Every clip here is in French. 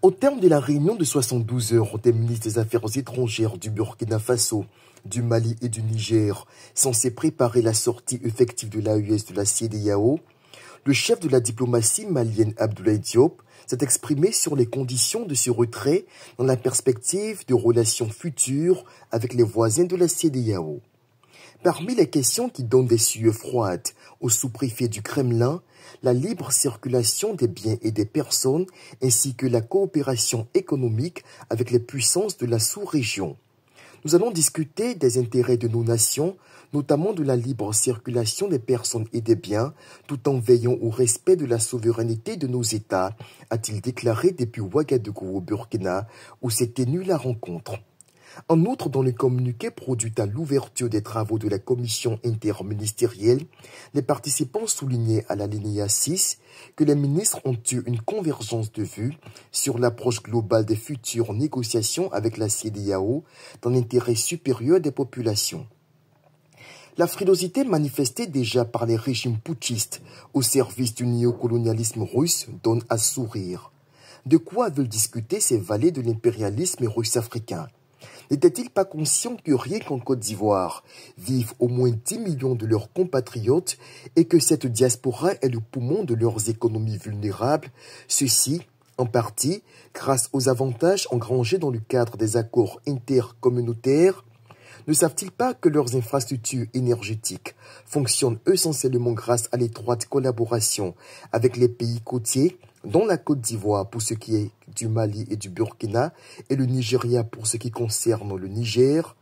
Au terme de la réunion de 72 heures des ministres des Affaires étrangères du Burkina Faso, du Mali et du Niger, censés préparer la sortie effective de l'AES de la CEDEAO, le chef de la diplomatie malienne Abdoulaye Diop s'est exprimé sur les conditions de ce retrait dans la perspective de relations futures avec les voisins de la CEDEAO. Parmi les questions qui donnent des sueurs froides au sous-préfet du Kremlin, la libre circulation des biens et des personnes ainsi que la coopération économique avec les puissances de la sous-région. Nous allons discuter des intérêts de nos nations, notamment de la libre circulation des personnes et des biens, tout en veillant au respect de la souveraineté de nos États, a-t-il déclaré depuis Ouagadougou au Burkina, où s'est tenue la rencontre. En outre, dans le communiqué produit à l'ouverture des travaux de la commission interministérielle, les participants soulignaient à l'alinéa 6 que les ministres ont eu une convergence de vues sur l'approche globale des futures négociations avec la CEDEAO dans l'intérêt supérieur des populations. La frilosité manifestée déjà par les régimes putschistes au service du néocolonialisme russe donne à sourire. De quoi veulent discuter ces valets de l'impérialisme russe africain? N'étaient-ils pas conscients que rien qu'en Côte d'Ivoire vivent au moins 10 millions de leurs compatriotes et que cette diaspora est le poumon de leurs économies vulnérables, ceci, en partie, grâce aux avantages engrangés dans le cadre des accords intercommunautaires? Ne savent-ils pas que leurs infrastructures énergétiques fonctionnent essentiellement grâce à l'étroite collaboration avec les pays côtiers, dont la Côte d'Ivoire pour ce qui est du Mali et du Burkina, et le Nigeria pour ce qui concerne le Niger?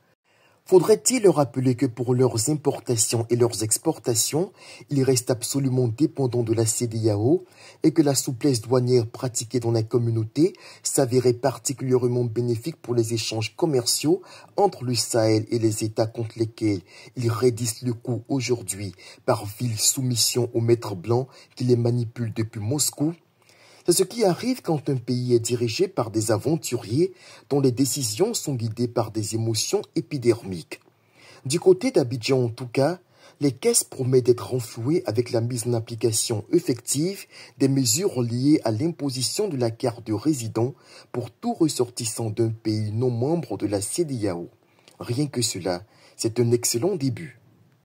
Faudrait-il leur rappeler que pour leurs importations et leurs exportations, ils restent absolument dépendants de la CEDEAO et que la souplesse douanière pratiquée dans la communauté s'avérait particulièrement bénéfique pour les échanges commerciaux entre le Sahel et les États contre lesquels ils raidissent le coup aujourd'hui par vile soumission aux maîtres blancs qui les manipulent depuis Moscou? C'est ce qui arrive quand un pays est dirigé par des aventuriers dont les décisions sont guidées par des émotions épidermiques. Du côté d'Abidjan en tout cas, les caisses promettent d'être renflouées avec la mise en application effective des mesures liées à l'imposition de la carte de résident pour tout ressortissant d'un pays non membre de la CEDEAO. Rien que cela, c'est un excellent début.